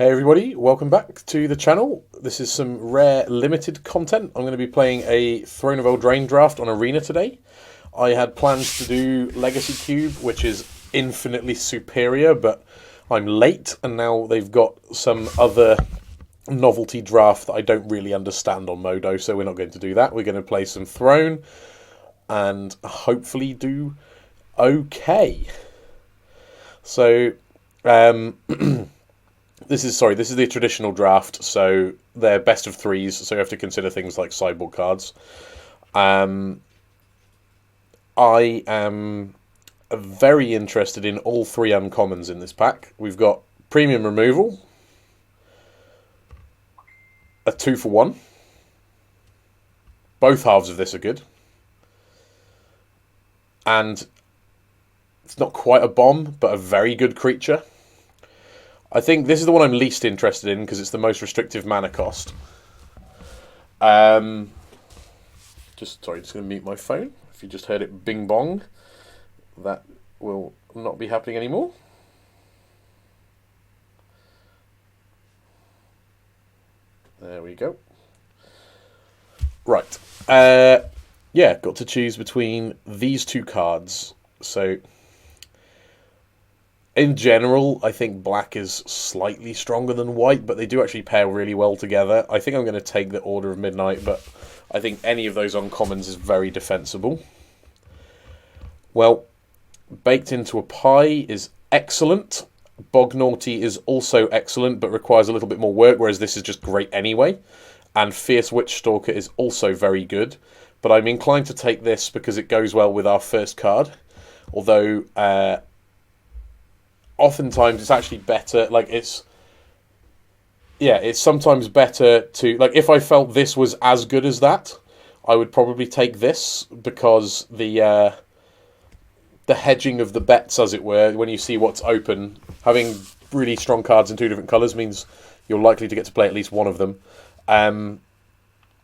Hey everybody, welcome back to the channel. This is some rare limited content. I'm going to be playing a Throne of Eldraine draft on Arena today. I had plans to do Legacy Cube, which is infinitely superior, but I'm late and now they've got some other novelty draft that I don't really understand on Modo, so we're not going to do that. We're going to play some Throne and hopefully do okay. So, This is the traditional draft, so they're best of threes, so you have to consider things like sideboard cards. I am very interested in all three uncommons in this pack. We've got premium removal, a 2-for-1. Both halves of this are good. And it's not quite a bomb, but a very good creature. I think this is the one I'm least interested in because it's the most restrictive mana cost. Just going to mute my phone. If you just heard it bing bong, that will not be happening anymore. There we go. Right. Yeah, got to choose between these two cards. So, in general, I think black is slightly stronger than white, but they do actually pair really well together. I think I'm going to take the Order of Midnight, but I think any of those uncommons is very defensible. Well, Baked into a Pie is excellent. Bog Naughty is also excellent, but requires a little bit more work, whereas this is just great anyway. And Fierce Witch Stalker is also very good, but I'm inclined to take this because it goes well with our first card. Although, oftentimes it's actually better, it's sometimes better to, if I felt this was as good as that, I would probably take this, because the hedging of the bets, as it were, when you see what's open, having really strong cards in two different colours means you're likely to get to play at least one of them.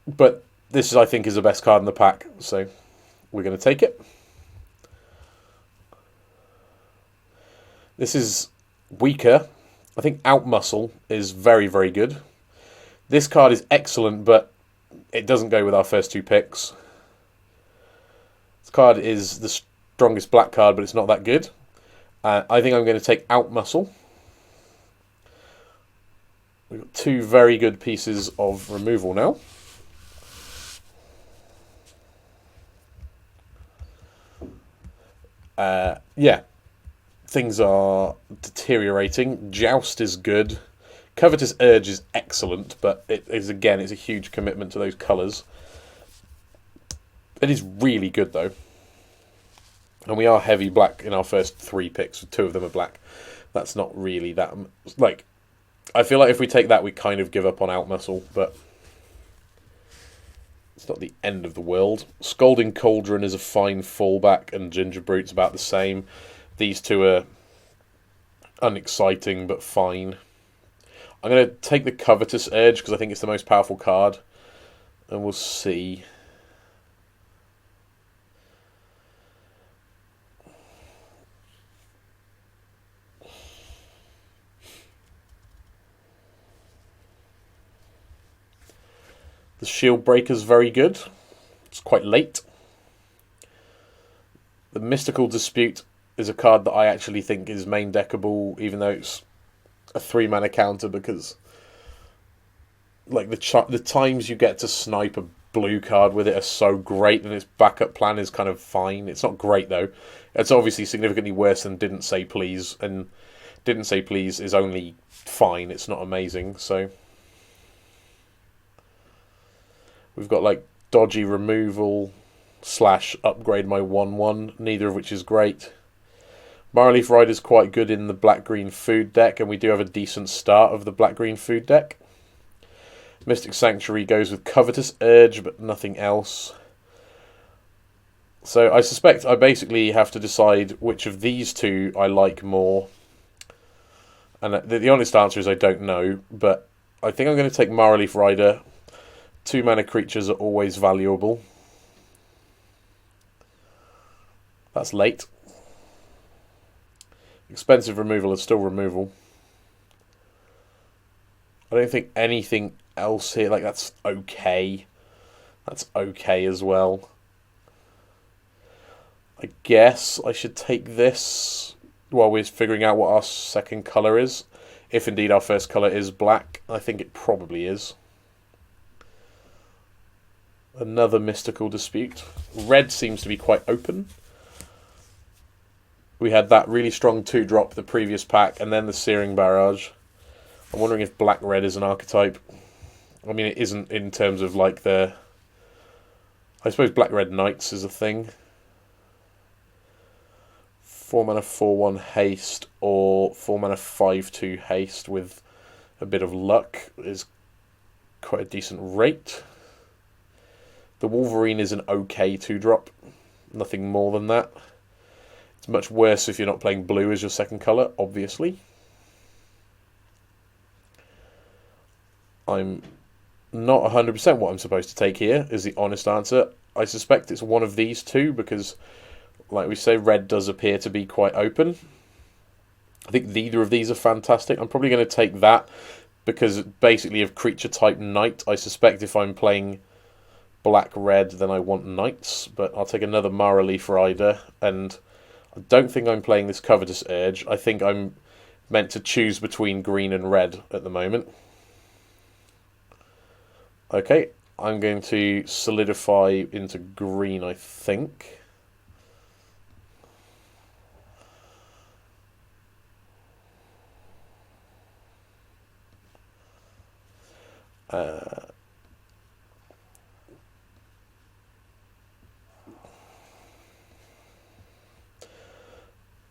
But this, I think, is the best card in the pack, so we're going to take it. This is weaker. I think Outmuscle is very, very good. This card is excellent, but it doesn't go with our first two picks. This card is the strongest black card, but it's not that good. I think I'm going to take Outmuscle. We've got two very good pieces of removal now. Yeah. Things are deteriorating. Joust is good. Covetous Urge is excellent, but it's a huge commitment to those colours. It is really good, though. And we are heavy black in our first three picks. Two of them are black. That's not really that... I feel like if we take that, we kind of give up on Outmuscle, but it's not the end of the world. Scalding Cauldron is a fine fallback, and Ginger Brute's about the same. These two are unexciting, but fine. I'm going to take the Covetous Urge, because I think it's the most powerful card. And we'll see. The Shield Breaker's very good. It's quite late. The Mystical Dispute is a card that I actually think is main deckable, even though it's a 3-mana counter, because the times you get to snipe a blue card with it are so great, and its backup plan is kind of fine. It's not great, though. It's obviously significantly worse than Didn't Say Please, and Didn't Say Please is only fine. It's not amazing, so... We've got, dodgy removal / upgrade my 1/1, neither of which is great. Marleaf Rider is quite good in the black-green food deck, and we do have a decent start of the black-green food deck. Mystic Sanctuary goes with Covetous Urge, but nothing else. So I suspect I basically have to decide which of these two I like more. And the honest answer is I don't know, but I think I'm going to take Marleaf Rider. 2-mana creatures are always valuable. That's late. Expensive removal is still removal. I don't think anything else here, like, that's okay. That's okay as well. I guess I should take this while we're figuring out what our second colour is. If indeed our first colour is black, I think it probably is. Another mystical dispute. Red seems to be quite open. We had that really strong 2-drop the previous pack, and then the Searing Barrage. I'm wondering if black-red is an archetype. I mean, it isn't in terms of, like, the... I suppose black-red knights is a thing. 4 mana 4/1 haste or 4 mana 5/2 haste with a bit of luck is quite a decent rate. The Wolverine is an okay 2-drop. Nothing more than that. It's much worse if you're not playing blue as your second colour, obviously. I'm not 100% what I'm supposed to take here, is the honest answer. I suspect it's one of these two, because, like we say, red does appear to be quite open. I think neither of these are fantastic. I'm probably going to take that, because basically of creature type knight, I suspect if I'm playing black-red, then I want knights. But I'll take another Mara Leaf Rider, and I don't think I'm playing this Covetous Urge. I think I'm meant to choose between green and red at the moment. Okay, I'm going to solidify into green, I think.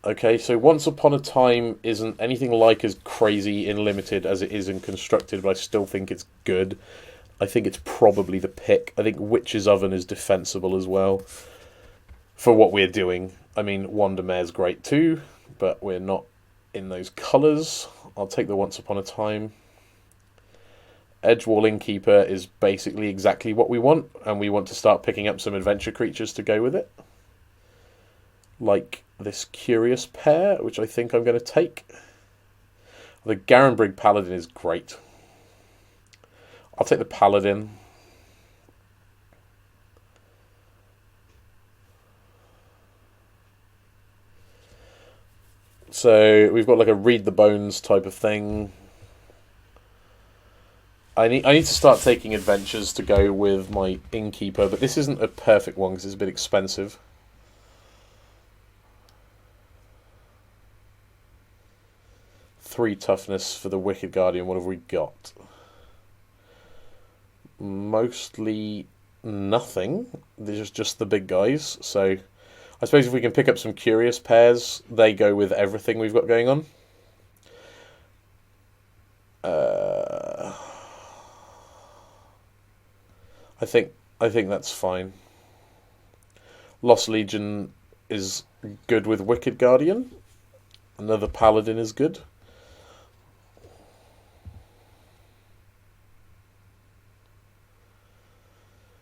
Okay, so Once Upon a Time isn't anything like as crazy in Limited as it is in Constructed, but I still think it's good. I think it's probably the pick. I think Witch's Oven is defensible as well for what we're doing. I mean, Wandermare's great too, but we're not in those colours. I'll take the Once Upon a Time. Edgewall Innkeeper is basically exactly what we want, and we want to start picking up some adventure creatures to go with it. Like this Curious Pair, which I think I'm going to take. The Garenbrig Paladin is great. I'll take the Paladin. So we've got like a Read the Bones type of thing. I need to start taking adventures to go with my Innkeeper, but this isn't a perfect one because it's a bit expensive. Three toughness for the Wicked Guardian. What have we got? Mostly nothing. There's just the big guys. So I suppose if we can pick up some Curious Pairs, they go with everything we've got going on. I think that's fine. Lost Legion is good with Wicked Guardian. Another Paladin is good.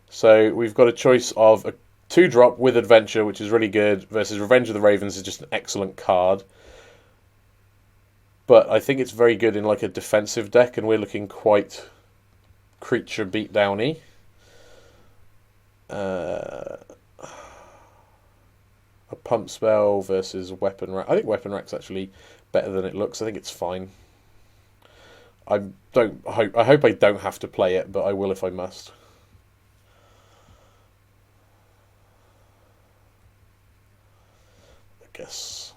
So we've got a choice of a 2-drop with Adventure, which is really good, versus Revenge of the Ravens is just an excellent card. But I think it's very good in like a defensive deck, and we're looking quite creature beatdowny. A Pump Spell versus Weapon Rack. I think Weapon Rack's actually better than it looks. I think it's fine. I hope I don't have to play it, but I will if I must. Guess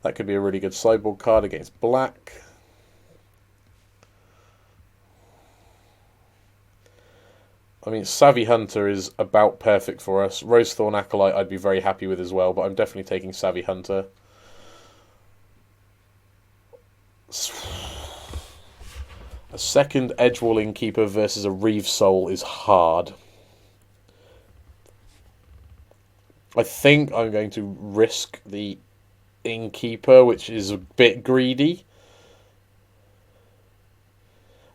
that could be a really good sideboard card against black. I mean, Savvy Hunter is about perfect for us. Rosethorn Acolyte I'd be very happy with as well, but I'm definitely taking Savvy Hunter. A second Edgewall Innkeeper versus a Reeve Soul is hard. I think I'm going to risk the Innkeeper, which is a bit greedy.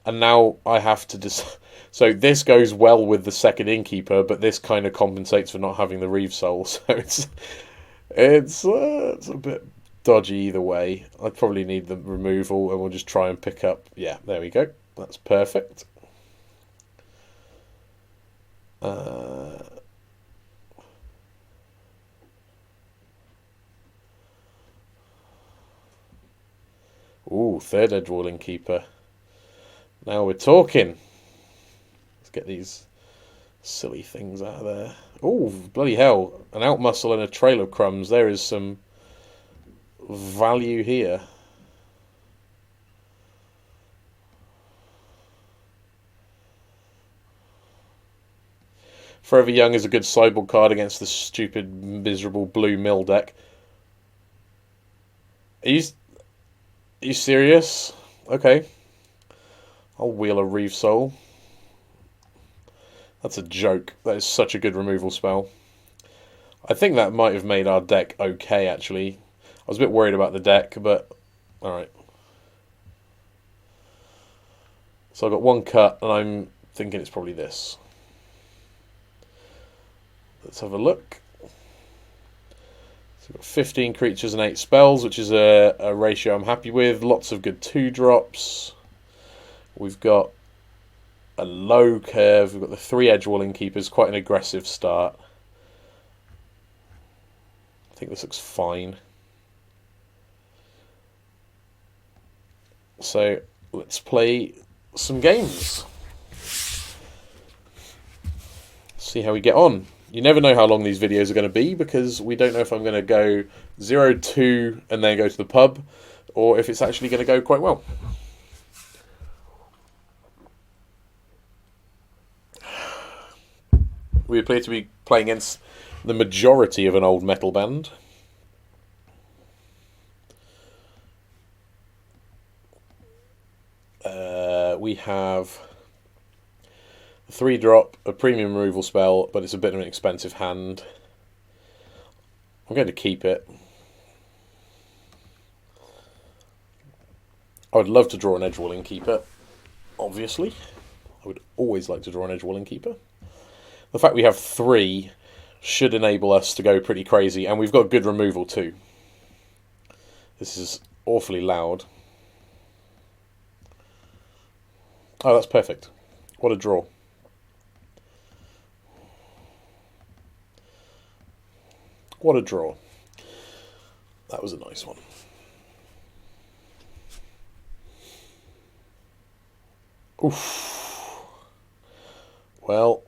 And now I have to decide. So this goes well with the second Innkeeper, but this kind of compensates for not having the Reeve Soul. So it's a bit dodgy either way. I'd probably need the removal, and we'll just try and pick up. Yeah, there we go. That's perfect. Ooh, third Edgewalling Keeper. Now we're talking. Let's get these silly things out of there. Ooh, bloody hell. An out muscle and a trail of crumbs. There is some value here. Forever Young is a good sideboard card against the stupid, miserable blue mill deck. Are you serious? Okay. I'll wheel a Reeve Soul. That's a joke. That is such a good removal spell. I think that might have made our deck okay, actually. I was a bit worried about the deck, but alright. So I've got one cut, and I'm thinking it's probably this. Let's have a look. So we've got 15 creatures and 8 spells, which is a ratio I'm happy with. Lots of good 2-drops. We've got a low curve. We've got the 3 Edgewalling Keepers, quite an aggressive start. I think this looks fine. So let's play some games. See how we get on. You never know how long these videos are going to be, because we don't know if I'm going to go 0-2 and then go to the pub, or if it's actually going to go quite well. We appear to be playing against the majority of an old metal band. We have a 3-drop, a premium removal spell, but it's a bit of an expensive hand. I'm going to keep it. I would love to draw an Edgewalling Keeper, obviously. I would always like to draw an Edgewalling Keeper. The fact we have 3 should enable us to go pretty crazy, and we've got good removal too. This is awfully loud. Oh, that's perfect. What a draw. What a draw. That was a nice one. Oof. Well,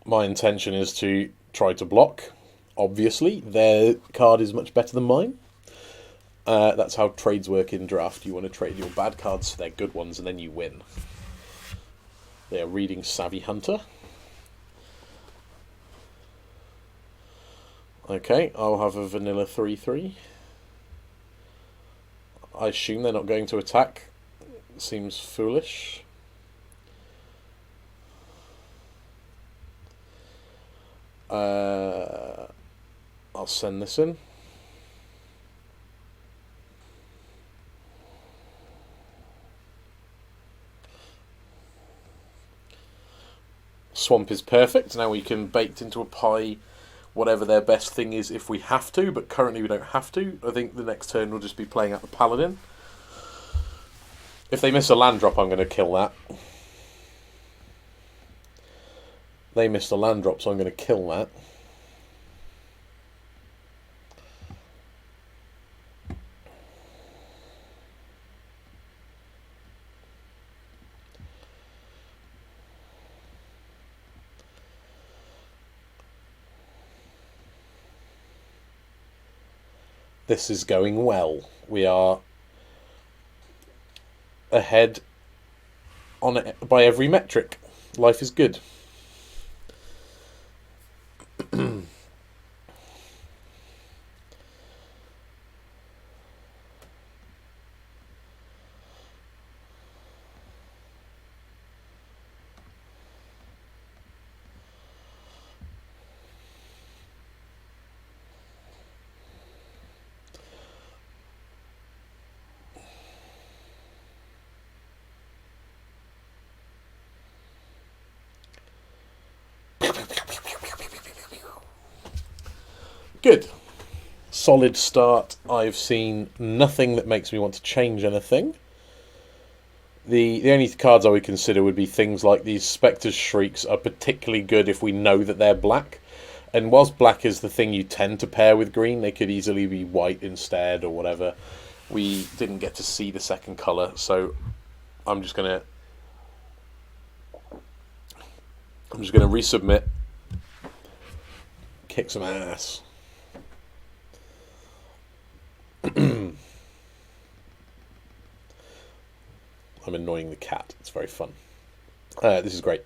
my intention is to try to block. Obviously, their card is much better than mine. That's how trades work in draft. You want to trade your bad cards for their good ones, and then you win. They are reading Savvy Hunter. Okay, I'll have a vanilla 3/3. I assume they're not going to attack. Seems foolish. I'll send this in. Swamp is perfect. Now we can bake into a pie whatever their best thing is if we have to, but currently we don't have to. I think the next turn we'll just be playing out the Paladin. If they miss a land drop, I'm going to kill that. They missed a land drop, so I'm going to kill that. This is going well. We are ahead on it by every metric. Life is good. Good. Solid start. I've seen nothing that makes me want to change anything. The only cards I would consider would be things like these Spectre's Shrieks are particularly good if we know that they're black. And whilst black is the thing you tend to pair with green, they could easily be white instead or whatever. We didn't get to see the second colour, so I'm just gonna resubmit, kick some ass. I'm annoying the cat. It's very fun. This is great.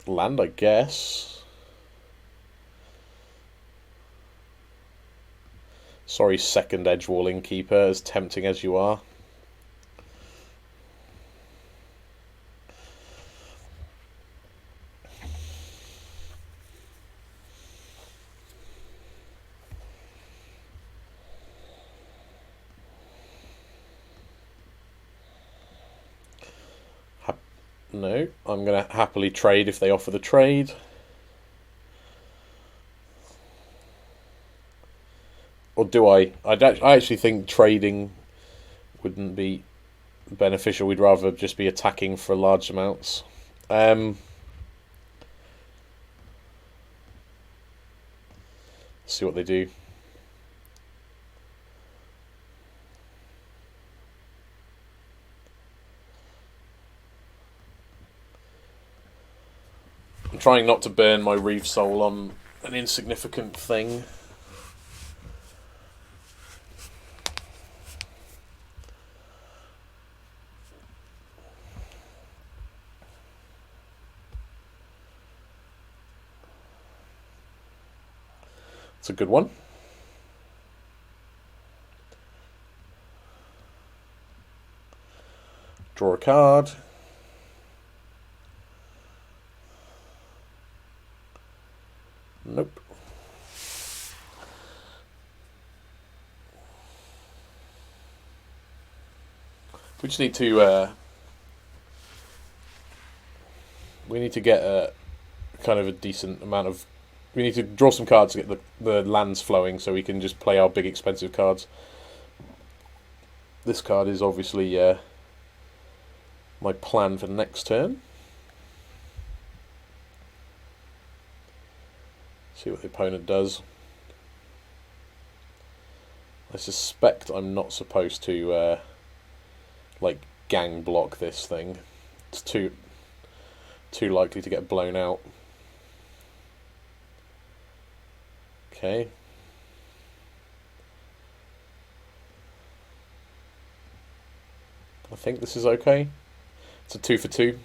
Land, I guess. Sorry, second edge-walling keeper, as tempting as you are. No, I'm going to happily trade if they offer the trade. Or do I? I actually think trading wouldn't be beneficial. We'd rather just be attacking for large amounts. See what they do. I'm trying not to burn my Reef Soul on an insignificant thing. It's a good one. Draw a card. Nope. We just need to we need to get a kind of a decent amount of. We need to draw some cards to get the lands flowing, so we can just play our big expensive cards. This card is obviously my plan for next turn. See what the opponent does. I suspect I'm not supposed to like gang block this thing. It's too likely to get blown out. Okay. I think this is okay. It's a 2 for 2.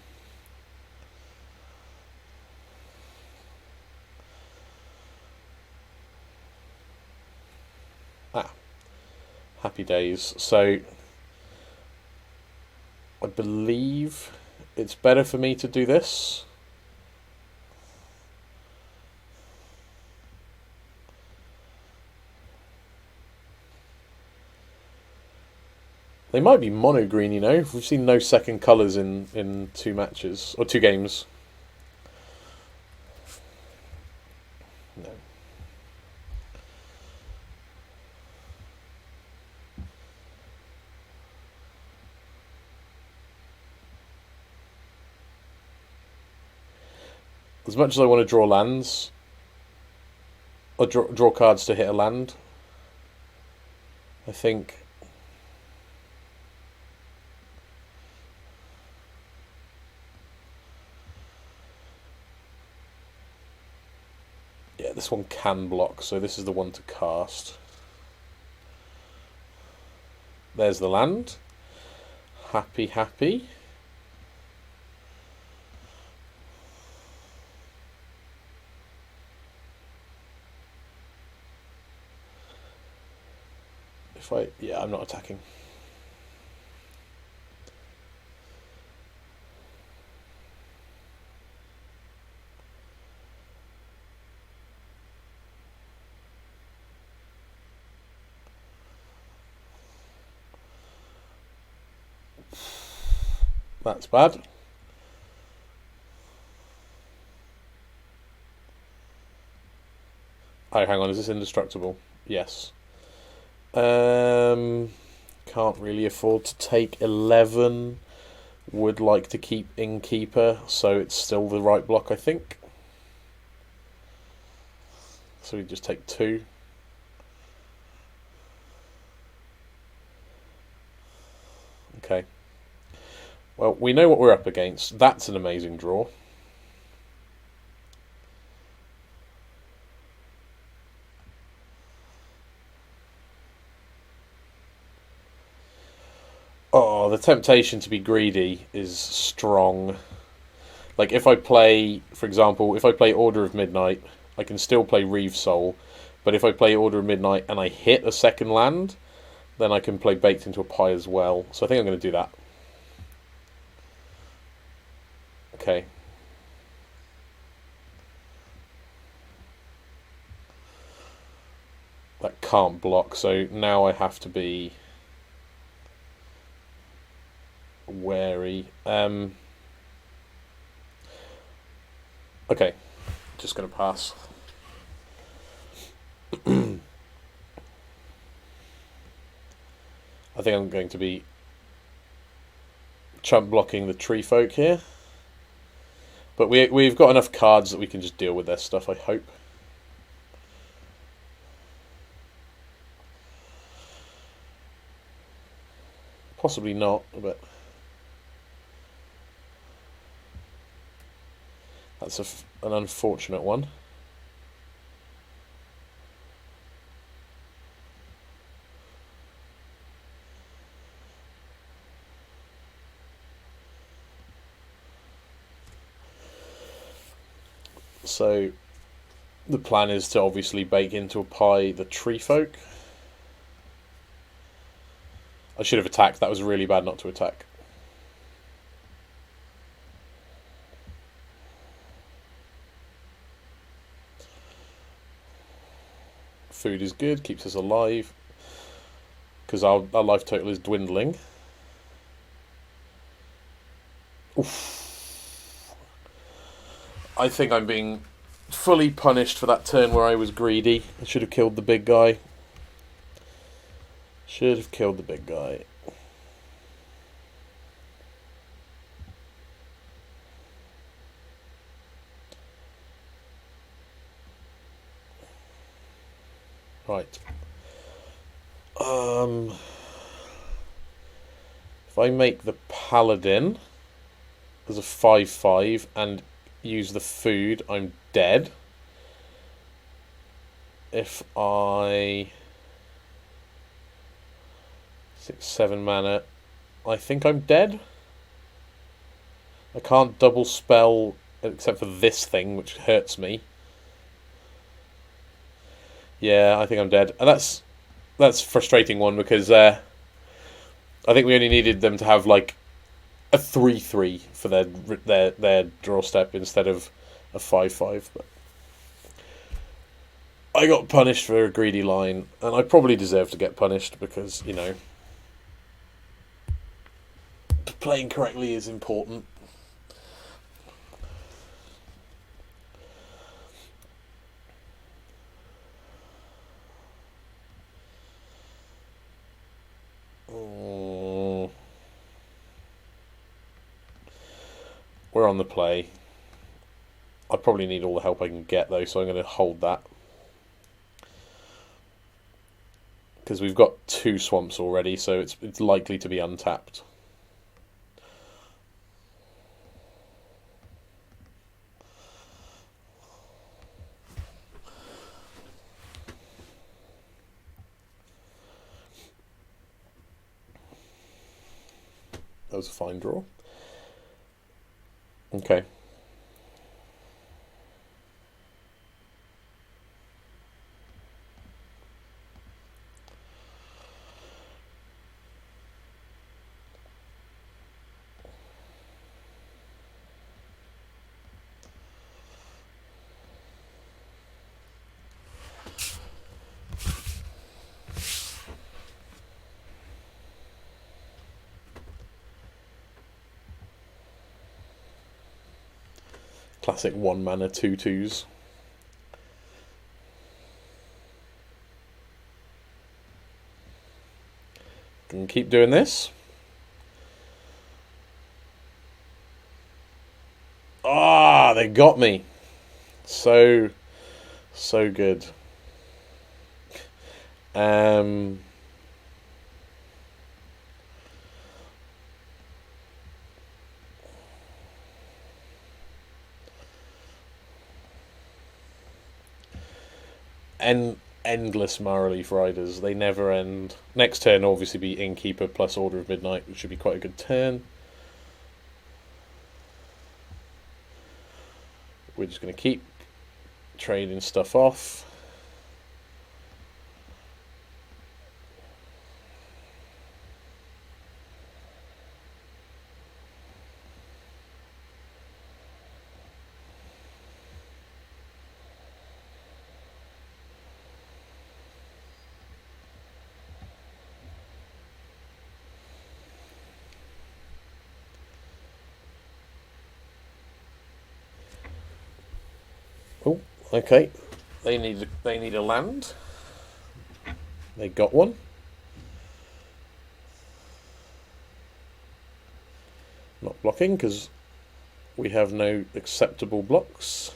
Happy days. So I believe it's better for me to do this. They might be mono green, you know. We've seen no second colours in 2 matches or 2 games. No. As much as I want to draw lands, or draw cards to hit a land, I think yeah, this one can block, so this is the one to cast. There's the land. Happy, happy. Yeah, I'm not attacking. That's bad. Oh, hang on, is this indestructible? Yes. Can't really afford to take 11. Would like to keep Innkeeper, so it's still the right block, I think. So we just take 2. Okay. Well, we know what we're up against. That's an amazing draw. Oh, the temptation to be greedy is strong. Like, if I play, for example, if I play Order of Midnight, I can still play Reeve Soul, but if I play Order of Midnight and I hit a second land, then I can play Baked into a Pie as well. So I think I'm going to do that. Okay. That can't block, so now I have to be wary. Okay, just going to pass. I think I'm going to be chump blocking the tree folk here. But we've got enough cards that we can just deal with their stuff, I hope. Possibly not, but that's an unfortunate one. So the plan is to obviously bake into a pie the tree folk. I should have attacked. That was really bad not to attack. Food is good, keeps us alive, because our life total is dwindling. Oof. I think I'm being fully punished for that turn where I was greedy. I should have killed the big guy. Should have killed the big guy. Right. If I make the paladin as a 5/5 and use the food, I'm dead. If I 6/7 mana, I think I'm dead. I can't double spell except for this thing, which hurts me. Yeah, I think I'm dead, and that's a frustrating one because I think we only needed them to have like a 3/3 for their draw step instead of a 5/5. But I got punished for a greedy line, and I probably deserve to get punished because, you know, playing correctly is important. We're on the play. I probably need all the help I can get, though, so I'm going to hold that. Because we've got 2 swamps already, so it's likely to be untapped. That was a fine draw. Okay. Classic 1-mana 2/2s. Can keep doing this. Ah, they got me. So good. Endless Marley Riders. They never end. Next turn will obviously be Innkeeper plus Order of Midnight, which should be quite a good turn. We're just going to keep trading stuff off. Oh, okay. They need a land. They got one. Not blocking because we have no acceptable blocks.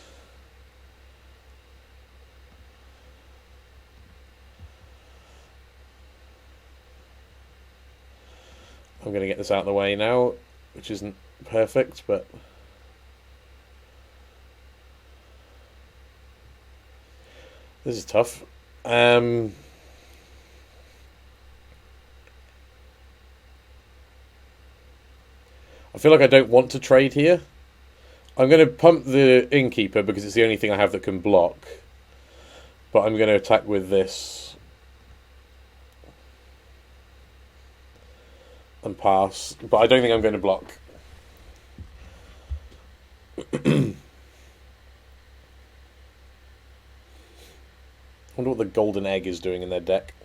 I'm going to get this out of the way now, which isn't perfect, but this is tough. I feel like I don't want to trade here. I'm going to pump the Innkeeper because it's the only thing I have that can block. But I'm going to attack with this. And pass. But I don't think I'm going to block. I wonder what the golden egg is doing in their deck.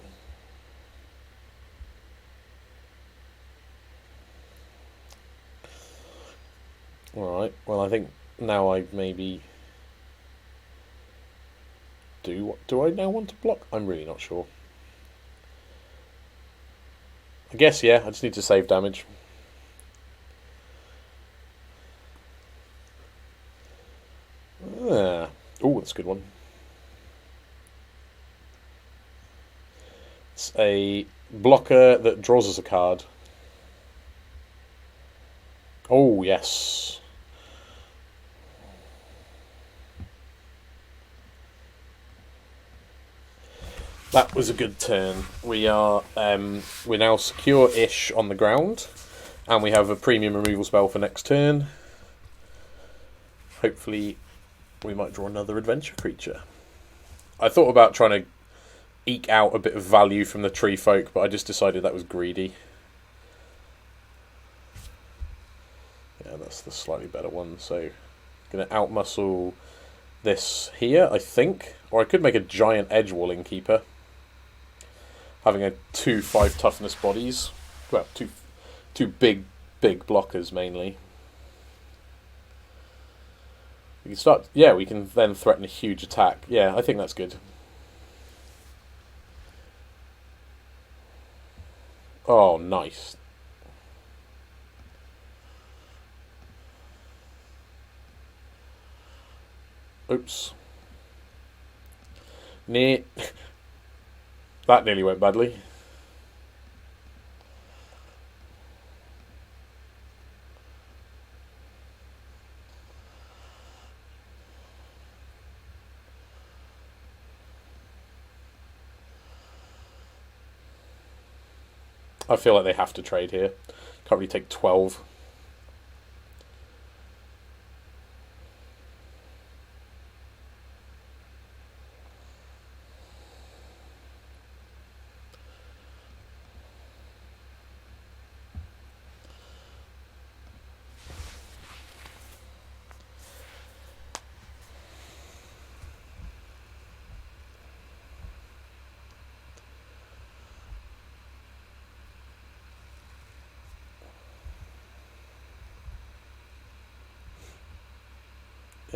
Alright, well I think now I maybe do I now want to block? I'm really not sure. I guess, yeah, I just need to save damage. Oh, that's a good one. It's a blocker that draws us a card. Oh, yes. That was a good turn. We are we're now secure-ish on the ground, and we have a premium removal spell for next turn. Hopefully, we might draw another adventure creature. I thought about trying to eke out a bit of value from the tree folk, but I just decided that was greedy. Yeah, that's the slightly better one. So, going to outmuscle this here, I think, or I could make a giant edgewall Innkeeper. Having a 2/5 toughness bodies. Well, two big blockers mainly. We can start. Yeah, we can then threaten a huge attack. Yeah, I think that's good. Oh, nice. Oops. That nearly went badly. I feel like they have to trade here. Can't really take 12.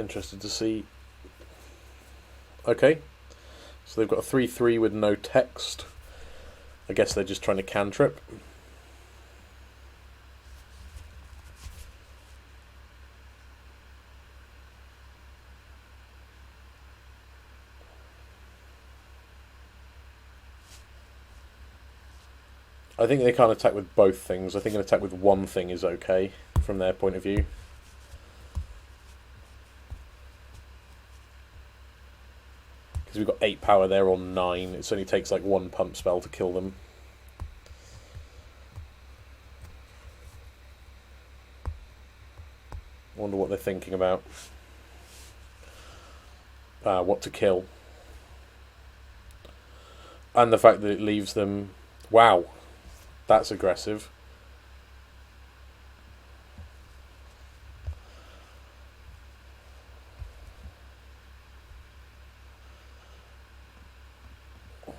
Interested to see. Okay, so they've got a 3/3 with no text. I guess they're just trying to cantrip. I think they can't attack with both things. I think an attack with one thing is okay from their point of view. Because we've got 8 power, they're on 9. It only takes like one pump spell to kill them. I wonder what they're thinking about. What to kill. And the fact that it leaves them... Wow. That's aggressive. I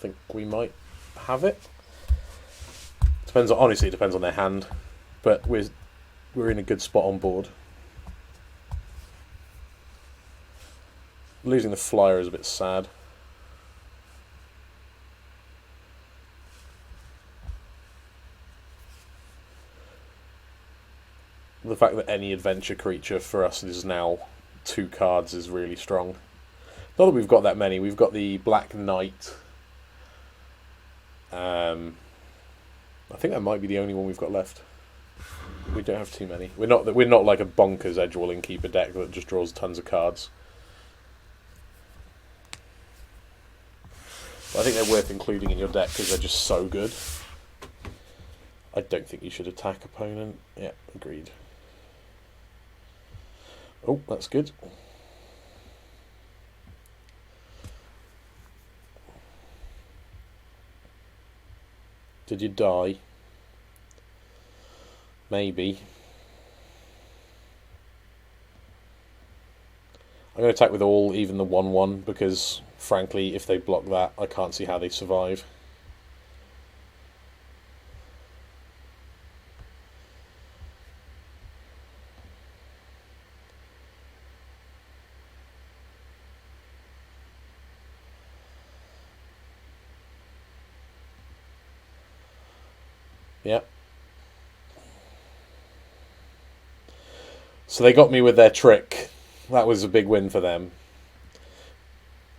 think we might have it. Depends on, honestly, it depends on their hand, but we're in a good spot on board. Losing the flyer is a bit sad. The fact that any adventure creature for us is now 2 cards is really strong. Not that we've got that many. We've got the Black Knight. I think that might be the only one we've got left. We don't have too many. We're not like a bonkers Edgewall Innkeeper deck that just draws tons of cards. But I think they're worth including in your deck because they're just so good. I don't think you should attack opponent. Yeah, agreed. Oh, that's good. Did you die? Maybe. I'm going to attack with all, even the 1/1, because, frankly, if they block that, I can't see how they survive. Yeah. So they got me with their trick. That was a big win for them.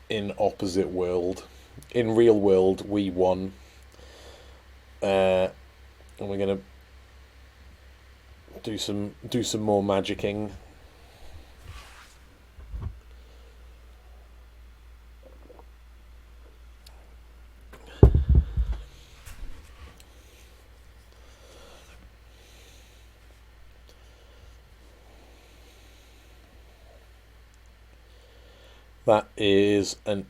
In opposite world. In real world, we won. And we're going to do some more magicking. That is an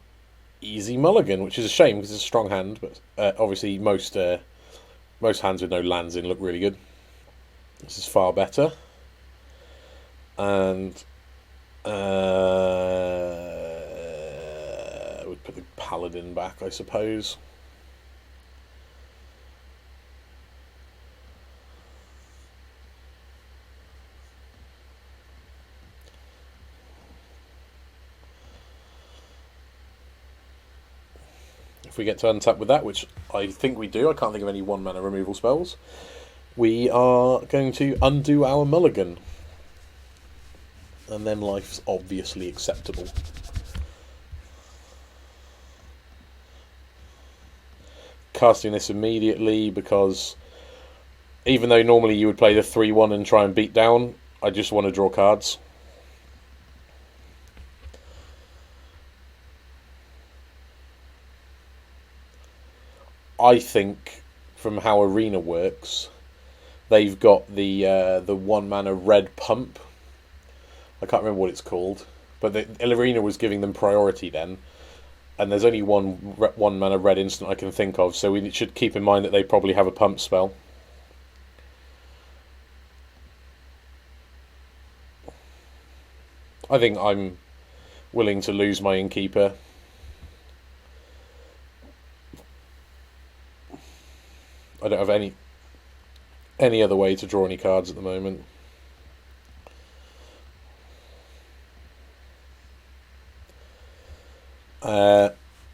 easy mulligan, which is a shame because it's a strong hand, but obviously most hands with no lands in look really good. This is far better. And we'd put the Paladin back, I suppose. If we get to untap with that, which I think we do, I can't think of any 1-mana removal spells, we are going to undo our mulligan. And then life's obviously acceptable. Casting this immediately because even though normally you would play the 3/1 and try and beat down, I just want to draw cards. I think from how Arena works, they've got the 1-mana red pump. I can't remember what it's called, but the Arena was giving them priority then, and there's only one mana red instant I can think of, so we should keep in mind that they probably have a pump spell. I think I'm willing to lose my Innkeeper. I don't have any other way to draw any cards at the moment.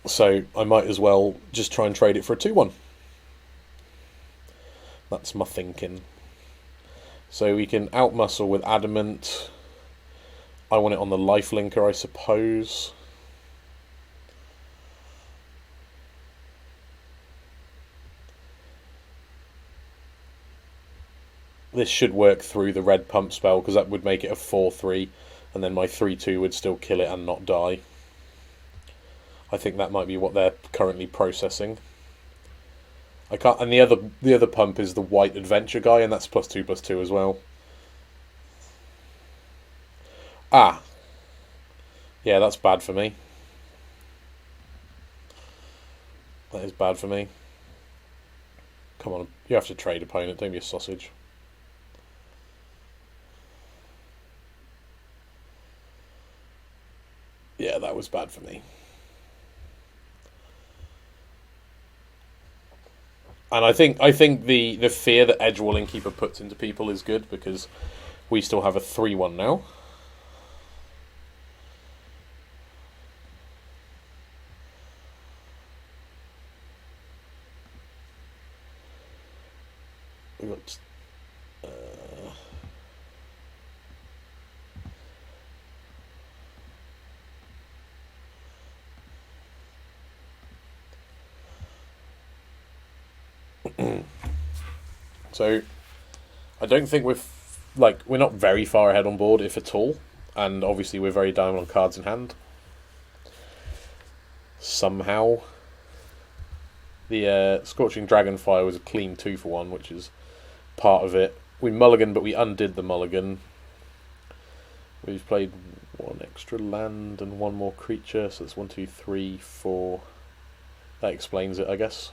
So I might as well just try and trade it for a 2/1. That's my thinking. So we can outmuscle with Adamant. I want it on the life linker, I suppose. This should work through the red pump spell, because that would make it a 4/3, and then my 3/2 would still kill it and not die. I think that might be what they're currently processing. I can't, and the other pump is the white adventure guy, and that's +2/+2 as well. Ah, yeah, that's bad for me. That is bad for me. Come on, you have to trade, opponent. Don't be a sausage. Yeah, that was bad for me. And I think the fear that Edgewall Innkeeper puts into people is good, because we still have a 3/1 now. We got so I don't think we're not very far ahead on board, if at all, and obviously we're very down on cards in hand. Somehow, the Scorching Dragonfire was a clean 2/1, which is part of it. We mulliganed, but we undid the mulligan. We've played one extra land and one more creature, so that's 1, 2, 3, 4. That explains it, I guess.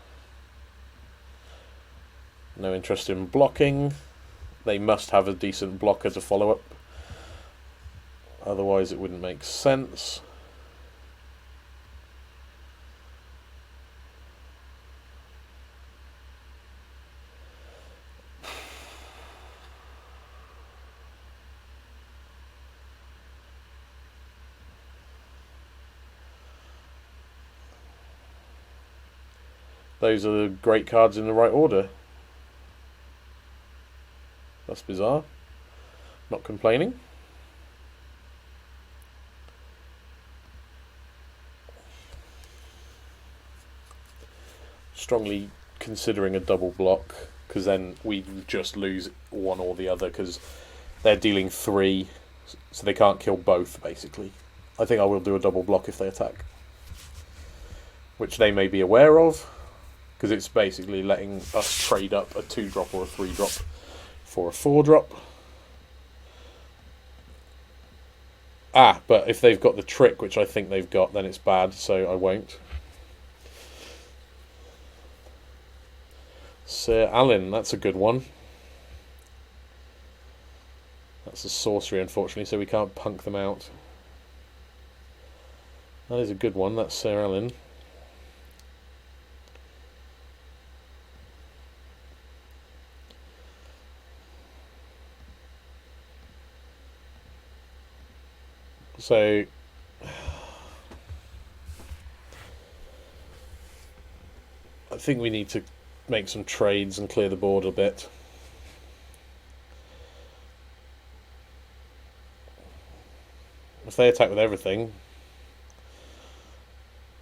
No interest in blocking. They must have a decent blocker to follow up. Otherwise it wouldn't make sense. Those are the great cards in the right order. That's bizarre. Not complaining. Strongly considering a double block, because then we just lose one or the other, because they're dealing 3, so they can't kill both, basically. I think I will do a double block if they attack, which they may be aware of, because it's basically letting us trade up a 2-drop or a 3-drop for a 4-drop. Ah, but if they've got the trick, which I think they've got, then it's bad, so I won't. Sir Alan, that's a good one. That's a sorcery, unfortunately, so we can't punk them out. That is a good one, that's Sir Alan. So I think we need to make some trades and clear the board a bit. If they attack with everything,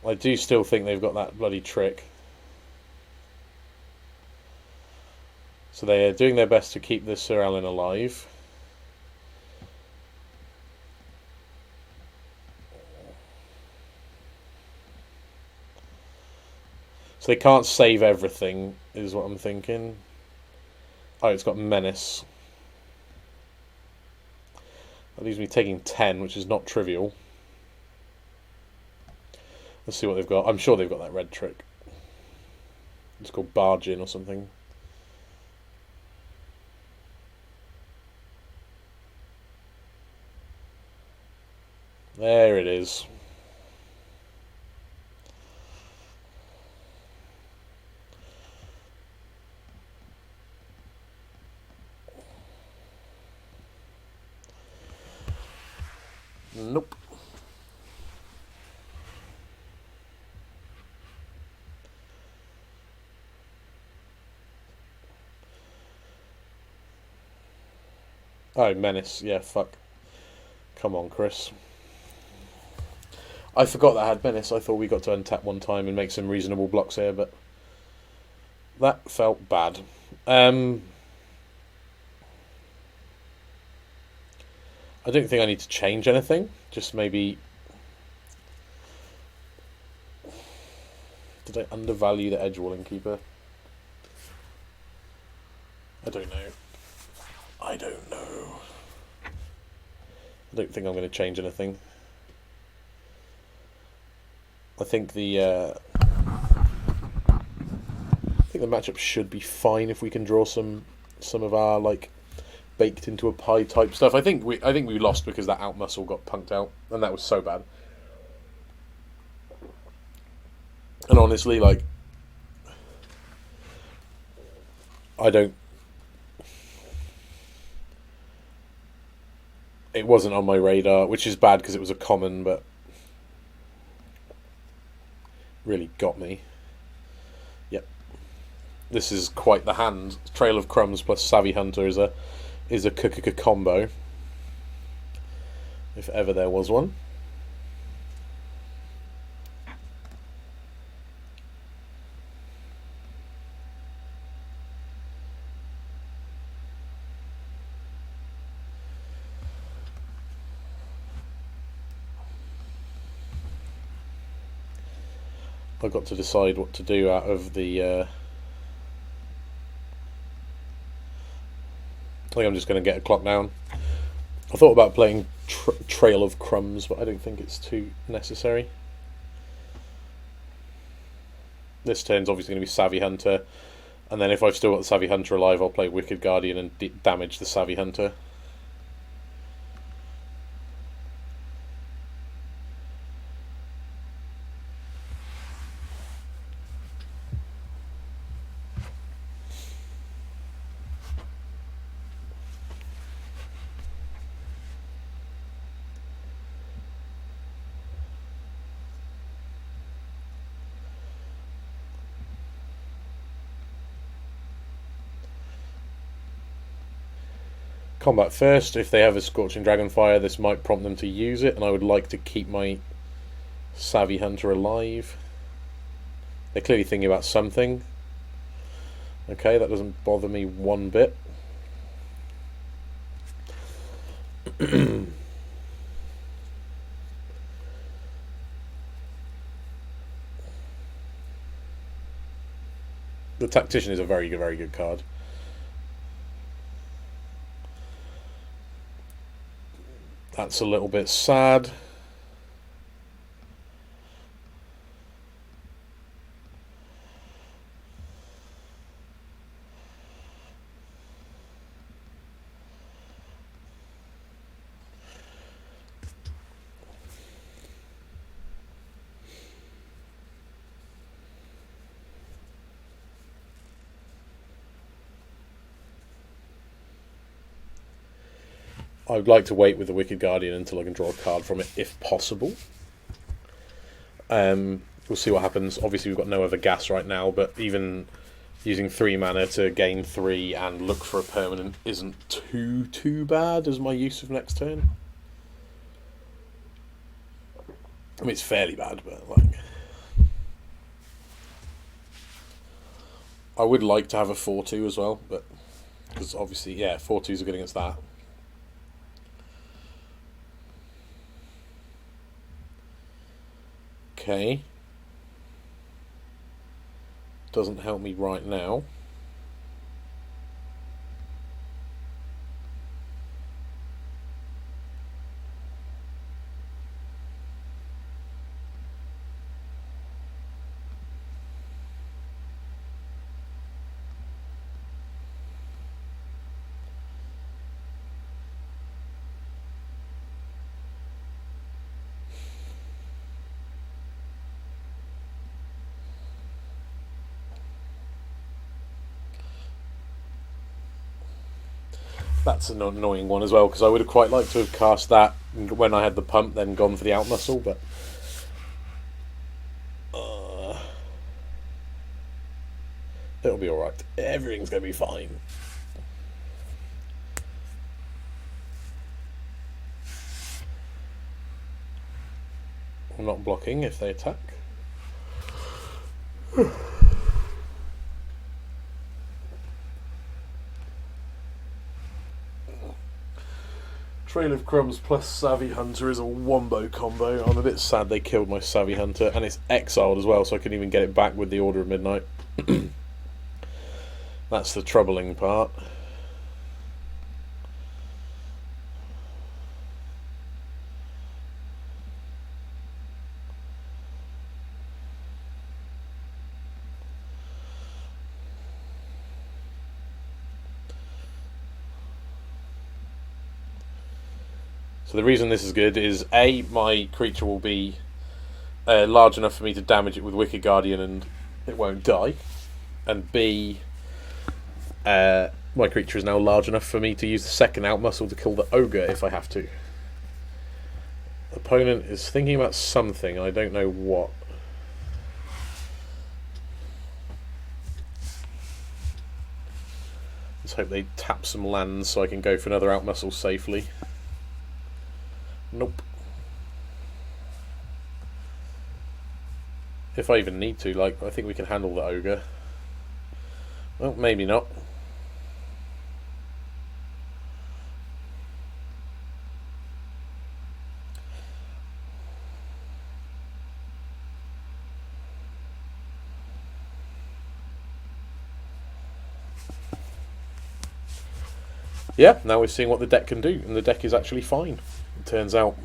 I do still think they've got that bloody trick. So they are doing their best to keep this Sir Alan alive. So they can't save everything, is what I'm thinking. Oh, it's got Menace. That leaves me taking 10, which is not trivial. Let's see what they've got. I'm sure they've got that red trick. It's called Barge In or something. There it is. Oh, Menace. Yeah, fuck. Come on, Chris. I forgot that I had Menace. I thought we got to untap one time and make some reasonable blocks here, but that felt bad. I don't think I need to change anything. Just maybe... Did I undervalue the Edgewall Innkeeper? I don't know. I don't know. I don't think I'm going to change anything. I think the matchup should be fine if we can draw some of our like baked into a pie type stuff. I think we lost because that out muscle got punked out, and that was so bad. And honestly, like, I don't. It wasn't on my radar, which is bad because it was a common, but really got me. Yep. This is quite the hand. Trail of Crumbs plus Savvy Hunter is a combo. If ever there was one. I've got to decide what to do out of the... I think I'm just going to get a clock down. I thought about playing Trail of Crumbs, but I don't think it's too necessary. This turn's obviously going to be Savvy Hunter, and then if I've still got the Savvy Hunter alive, I'll play Wicked Guardian and damage the Savvy Hunter. Combat first. If they have a Scorching Dragonfire, this might prompt them to use it, and I would like to keep my Savvy Hunter alive. They're clearly thinking about something. Okay, that doesn't bother me one bit. The Tactician is a very good card. That's a little bit sad. I would like to wait with the Wicked Guardian until I can draw a card from it, if possible. We'll see what happens. Obviously, we've got no other gas right now, but even using 3 mana to gain 3 and look for a permanent isn't too bad as my use of next turn. I mean, it's fairly bad, but like, I would like to have a 4/2 as well, but because obviously, yeah, 4/2s are good against that. Okay. Doesn't help me right now. That's an annoying one as well, because I would have quite liked to have cast that when I had the pump, then gone for the out muscle, but it'll be alright. Everything's going to be fine. I'm not blocking if they attack. Trail of Crumbs plus Savvy Hunter is a wombo combo. I'm a bit sad they killed my Savvy Hunter, and it's exiled as well, so I couldn't even get it back with the Order of Midnight. That's the troubling part. So the reason this is good is A, my creature will be large enough for me to damage it with Wicked Guardian and it won't die, and B, my creature is now large enough for me to use the second out muscle to kill the ogre if I have to. Opponent is thinking about something, I don't know what. Let's hope they tap some lands so I can go for another out muscle safely. Nope. If I even need to, like, I think we can handle the ogre. Well, maybe not. Yeah, now we're seeing what the deck can do, and the deck is actually fine, it turns out.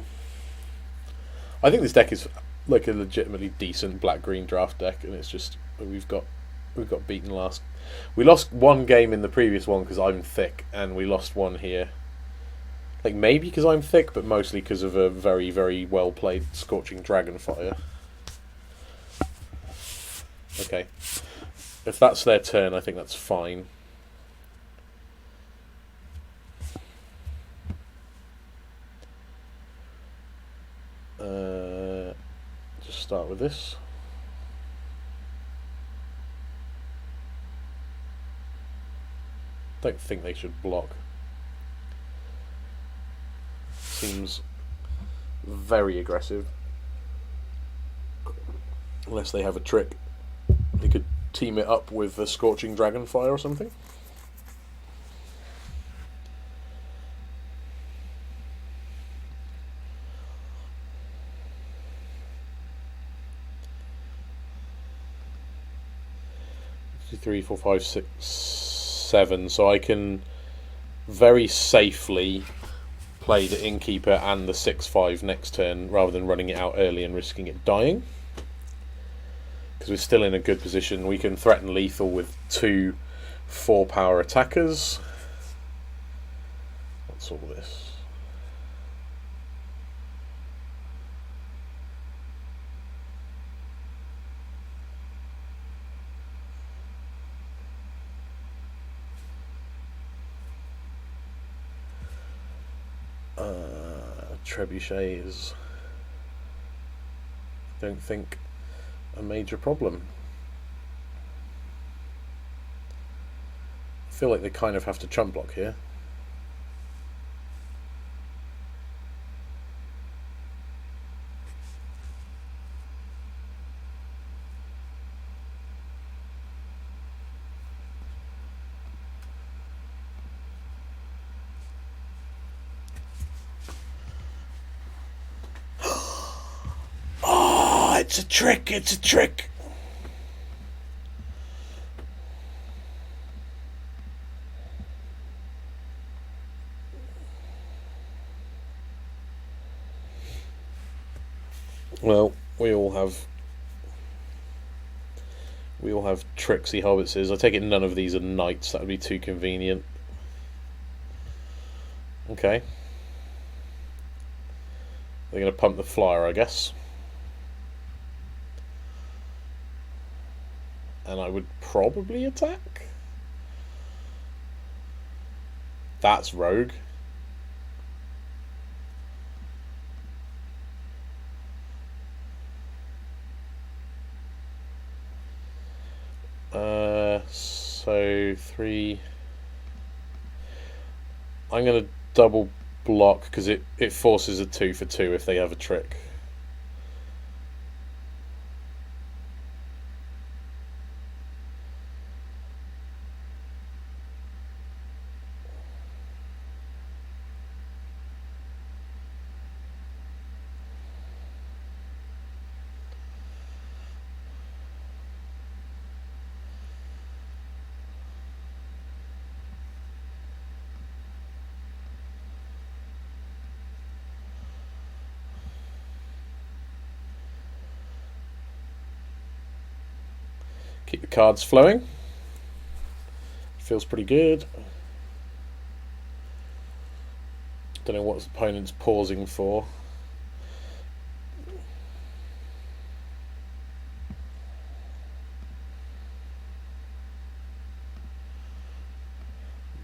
I think this deck is like a legitimately decent black-green draft deck, and it's just we've got beaten last. We lost one game in the previous one because I'm thick, and we lost one here. Like maybe because I'm thick, but mostly because of a very, very well played Scorching Dragonfire. Okay, if that's their turn, I think that's fine. Just start with this. Don't think they should block. Seems very aggressive. Unless they have a trick. They could team it up with the Scorching Dragonfire or something. Three, four, five, six, seven. So I can very safely play the Innkeeper and the 6/5 next turn rather than running it out early and risking it dying. Because we're still in a good position. We can threaten lethal with 2 4-power attackers. What's all this? Trebuchet is, don't think, a major problem. I feel like they kind of have to chump block here. It's a trick, it's a trick. Well, we all have tricksy hobbitses. I take it none of these are knights, that would be too convenient. Okay. They're going to pump the flyer, I guess. And I would probably attack. That's rogue. So 3. I'm going to double block because it forces a 2 for 2 if they have a trick. Keep the cards flowing. Feels pretty good. Don't know what his opponent's pausing for.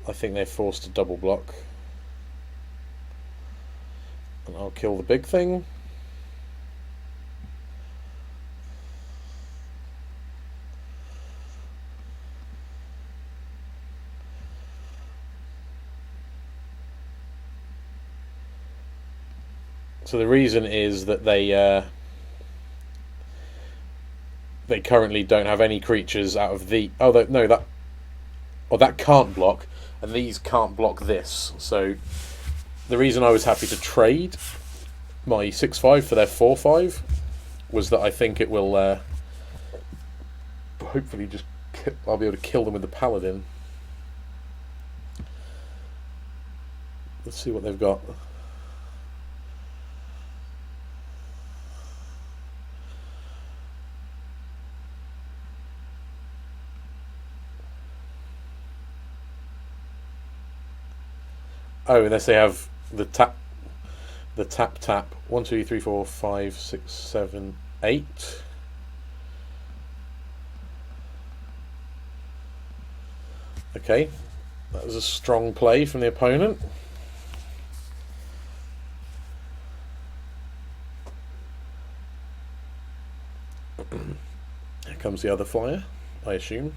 I think they're forced to double block. And I'll kill the big thing. So the reason is that they currently don't have any creatures out of the... Oh, no, that can't block, and these can't block this. So the reason I was happy to trade my 6/5 for their 4/5 was that I think it will hopefully just... I'll be able to kill them with the Paladin. Let's see what they've got. Oh, unless they have the tap. 1, 2, 3, 4, 5, 6, 7, 8. Okay, that was a strong play from the opponent. Here comes the other flyer, I assume.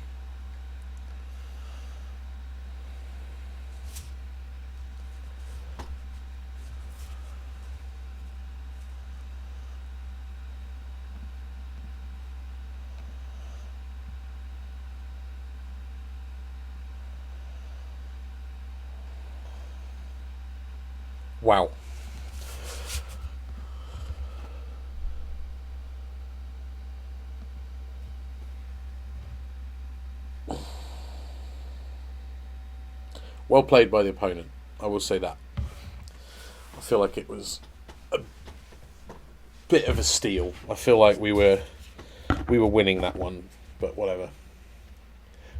Wow. Well played by the opponent, I will say that. I feel like it was a bit of a steal. I feel like we were winning that one, but whatever.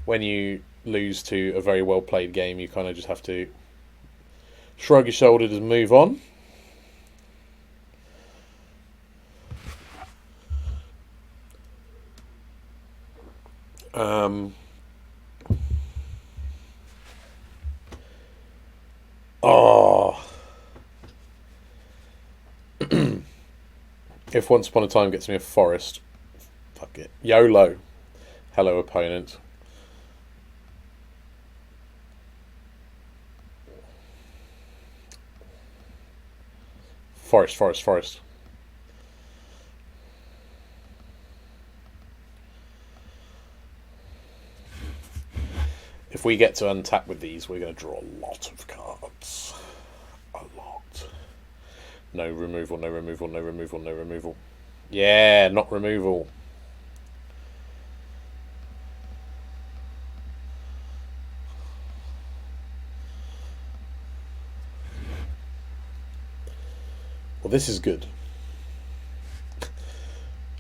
When you lose to a very well played game, you kind of just have to shrug your shoulders and move on. If Once Upon a Time gets me a forest, fuck it. YOLO. Hello, opponent. Forest. If we get to untap with these, we're going to draw a lot of cards. A lot. No removal. Yeah, not removal. Well, this is good.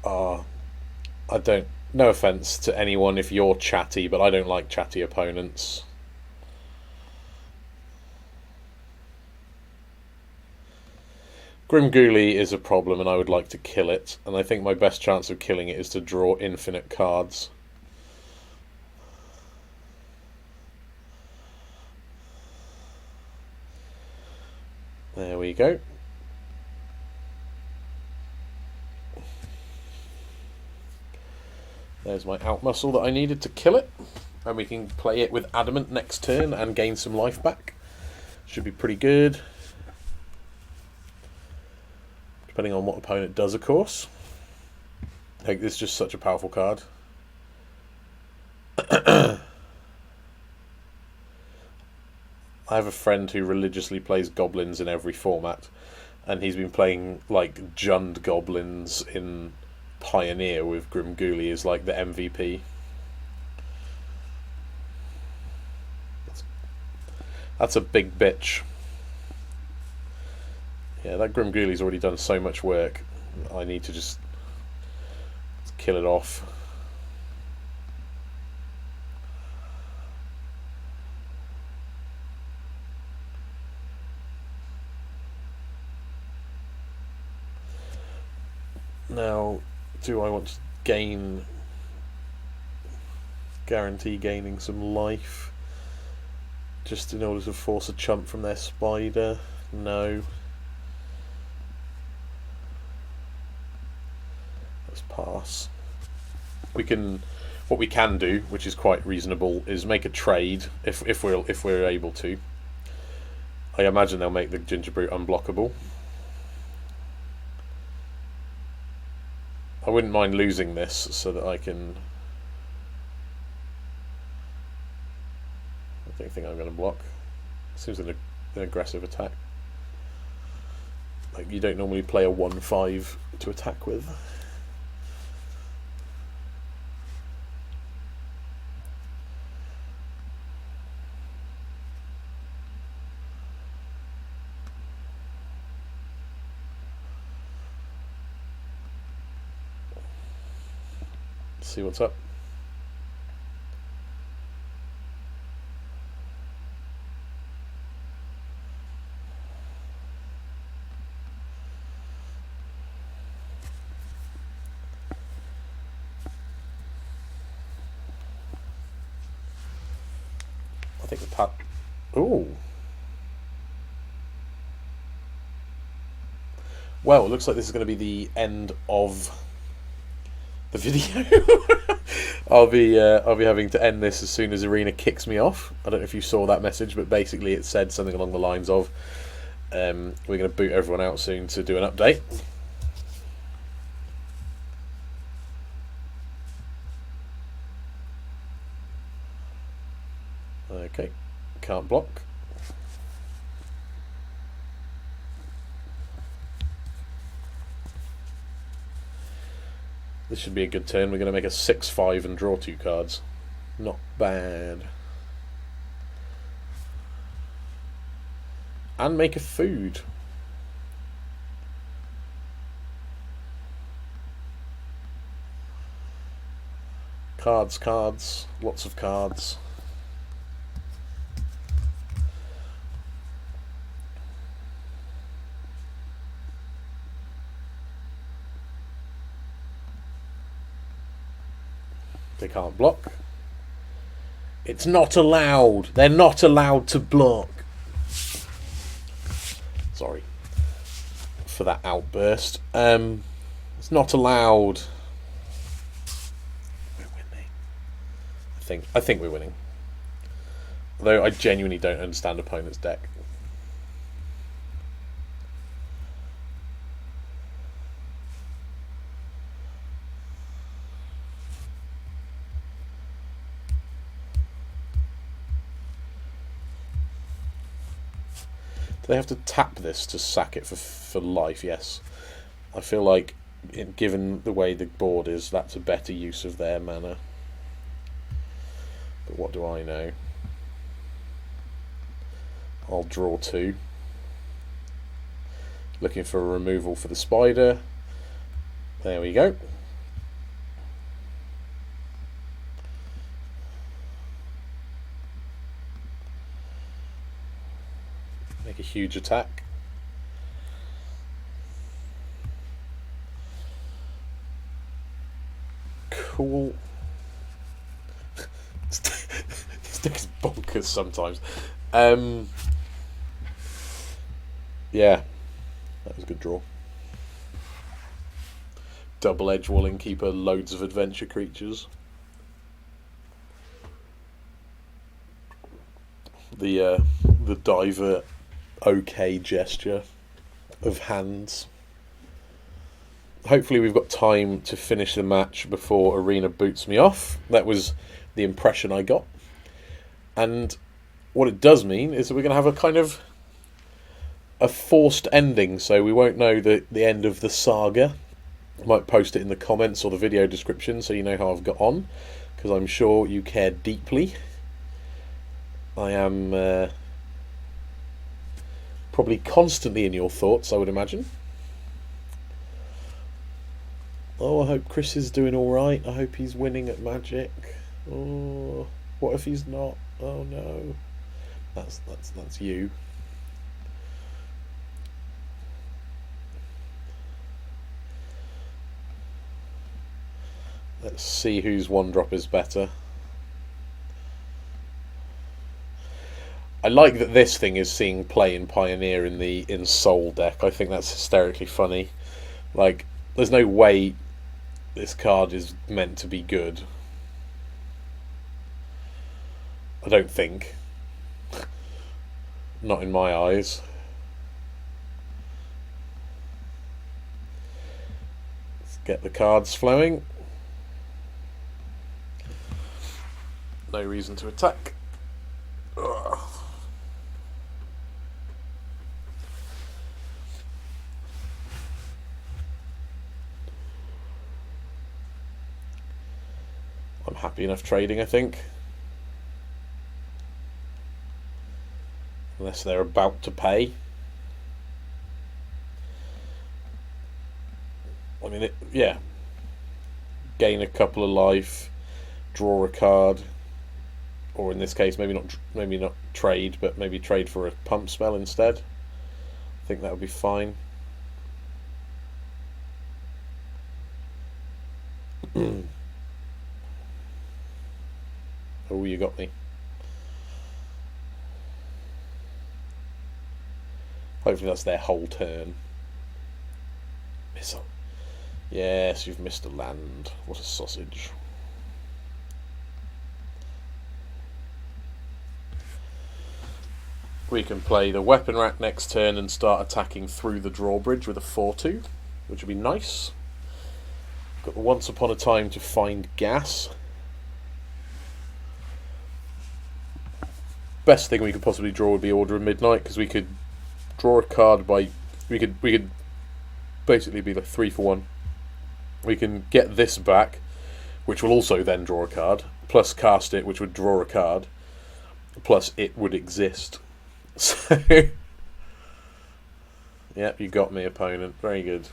I don't... No offence to anyone if you're chatty, but I don't like chatty opponents. Grimgooly is a problem and I would like to kill it, and I think my best chance of killing it is to draw infinite cards. There we go. There's my out muscle that I needed to kill it, and we can play it with Adamant next turn and gain some life back. Should be pretty good. Depending on what opponent does, of course. Like, this is just such a powerful card. I have a friend who religiously plays goblins in every format, and he's been playing like Jund goblins in Pioneer with Grimgooly as like the MVP. That's a big bitch. Yeah, that Grimgooly's already done so much work. I need to just kill it off. Now, do I want to guarantee gaining some life just in order to force a chump from their spider? No. Let's pass. What we can do, which is quite reasonable, is make a trade if we're able to. I imagine they'll make the Ginger Brute unblockable. I wouldn't mind losing this so that I can... I don't think I'm going to block. Seems an aggressive attack. Like, you don't normally play a 1/5 to attack with. See what's up. I think the putt. Ooh. Well, it looks like this is going to be the end of the video. I'll be having to end this as soon as Arena kicks me off. I don't know if you saw that message, but basically it said something along the lines of we're going to boot everyone out soon to do an update. Okay, can't block. This should be a good turn. We're going to make a 6/5 and draw 2 cards. Not bad. And make a food. Cards. Lots of cards. They can't block. It's not allowed. They're not allowed to block. Sorry for that outburst. It's not allowed. We're winning. I think we're winning. Although I genuinely don't understand opponent's deck. They have to tap this to sack it for life, yes. I feel like, given the way the board is, that's a better use of their mana. But what do I know? I'll draw 2. Looking for a removal for the spider. There we go. Make a huge attack. Cool. This deck is bonkers sometimes. Yeah, that was a good draw. Double Edge Walling Keeper, loads of adventure creatures. The diver okay gesture of hands. Hopefully we've got time to finish the match before Arena boots me off. That was the impression I got. And what it does mean is that we're going to have a kind of a forced ending, so we won't know the end of the saga. I might post it in the comments or the video description so you know how I've got on, because I'm sure you care deeply. I am probably constantly in your thoughts, I would imagine. Oh, I hope Chris is doing alright. I hope he's winning at Magic. Oh, what if he's not? Oh no. That's you. Let's see whose one drop is better. I like that this thing is seeing play in Pioneer in Soul deck. I think that's hysterically funny. Like, there's no way this card is meant to be good. I don't think. Not in my eyes. Let's get the cards flowing. No reason to attack. Ugh. I'm happy enough trading, I think. Unless they're about to pay. I mean, yeah. Gain a couple of life, draw a card, or in this case, maybe not trade, but maybe trade for a pump spell instead. I think that would be fine. Oh, you got me. Hopefully that's their whole turn. Missile. Yes, you've missed a land. What a sausage. We can play the weapon rack next turn and start attacking through the drawbridge with a 4/2, which would be nice. Got the Once Upon a Time to find gas. Best thing we could possibly draw would be Order of Midnight, because we could draw a card by... We could basically be like 3 for 1. We can get this back, which will also then draw a card, plus cast it, which would draw a card, plus it would exist. So, yep, you got me, opponent. Very good.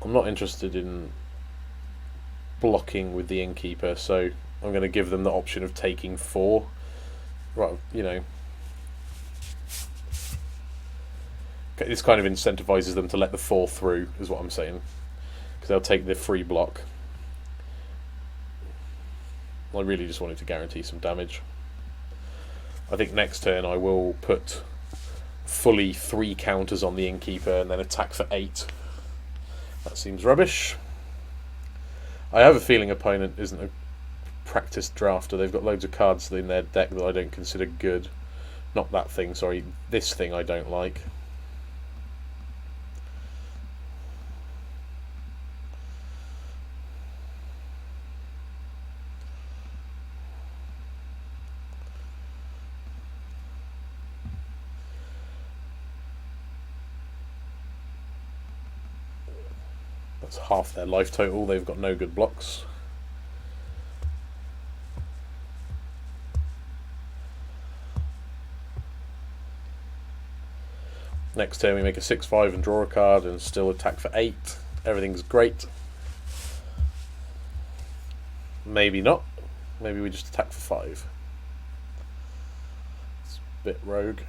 I'm not interested in blocking with the Innkeeper, so I'm going to give them the option of taking 4. Right, you know. This kind of incentivizes them to let the 4 through, is what I'm saying. Because they'll take the free block. I really just wanted to guarantee some damage. I think next turn I will put fully 3 counters on the Innkeeper and then attack for 8. That seems rubbish. I have a feeling opponent isn't a practiced drafter. They've got loads of cards in their deck that I don't consider good. Not that thing, sorry. This thing I don't like. That's half their life total. They've got no good blocks. Next turn we make a 6/5 and draw a card and still attack for 8. Everything's great. Maybe not. Maybe we just attack for 5. It's a bit rogue.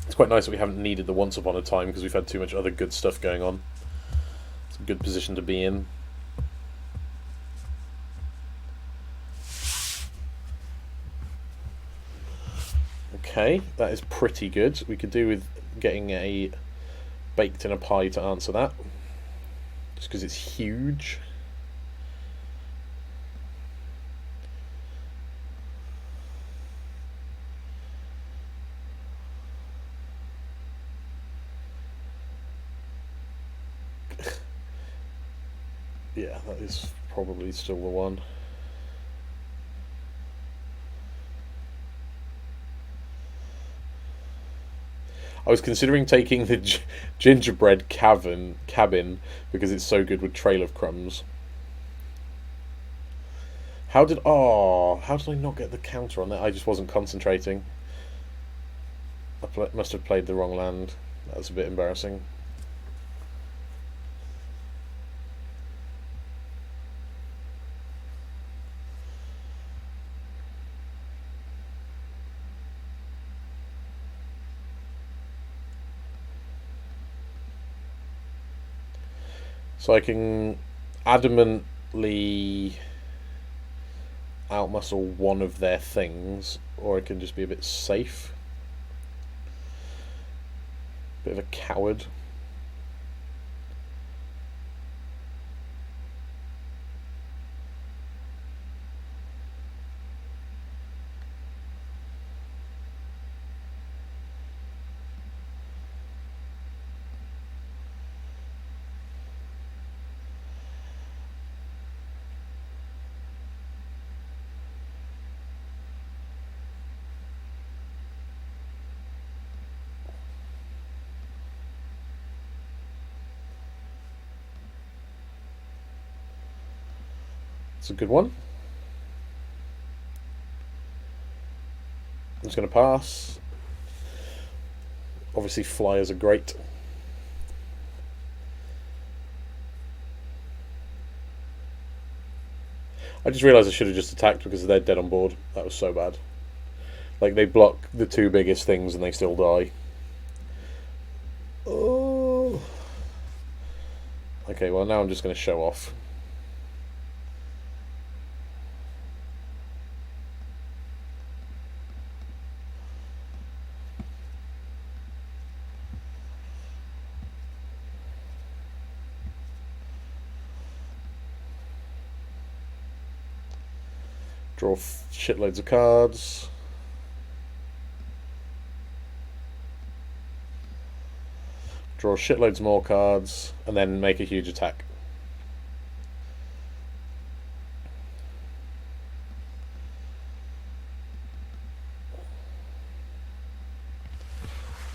It's quite nice that we haven't needed the Once Upon a Time because we've had too much other good stuff going on. It's a good position to be in. Okay, that is pretty good. We could do with getting a baked in a pie to answer that, just because it's huge. Yeah, that is probably still the one. I was considering taking the gingerbread cabin because it's so good with Trail of Crumbs. How did I not get the counter on that? I just wasn't concentrating. I must have played the wrong land. That's a bit embarrassing. So I can adamantly outmuscle one of their things, or I can just be a bit safe. Bit of a coward. It's a good one. I'm just going to pass. Obviously, flyers are great. I just realised I should have just attacked because they're dead on board. That was so bad. Like, they block the two biggest things and they still die. Oh. Okay, well, now I'm just going to show off. Draw shitloads of cards. Draw shitloads more cards, and then make a huge attack.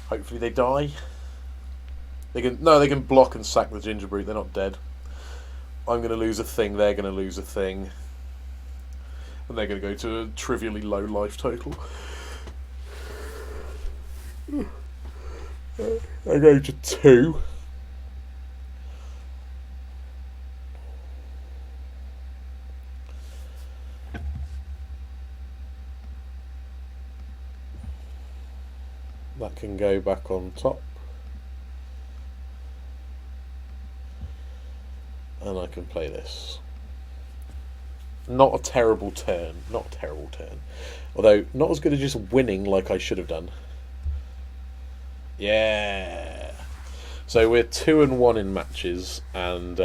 Hopefully they die. They can block and sack the gingerbread. They're not dead. I'm going to lose a thing. They're going to lose a thing. And they're going to go to a trivially low life total. I go to 2. That can go back on top. And I can play this. Not a terrible turn. Not a terrible turn. Although, not as good as just winning like I should have done. Yeah. So we're 2-1 in matches, and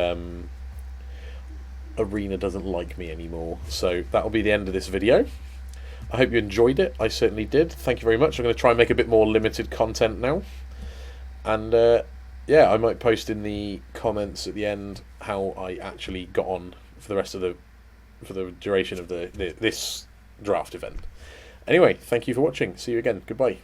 Arena doesn't like me anymore. So that'll be the end of this video. I hope you enjoyed it. I certainly did. Thank you very much. I'm going to try and make a bit more limited content now. And yeah, I might post in the comments at the end how I actually got on for the rest of the duration of this draft event. Anyway, thank you for watching. See you again. Goodbye.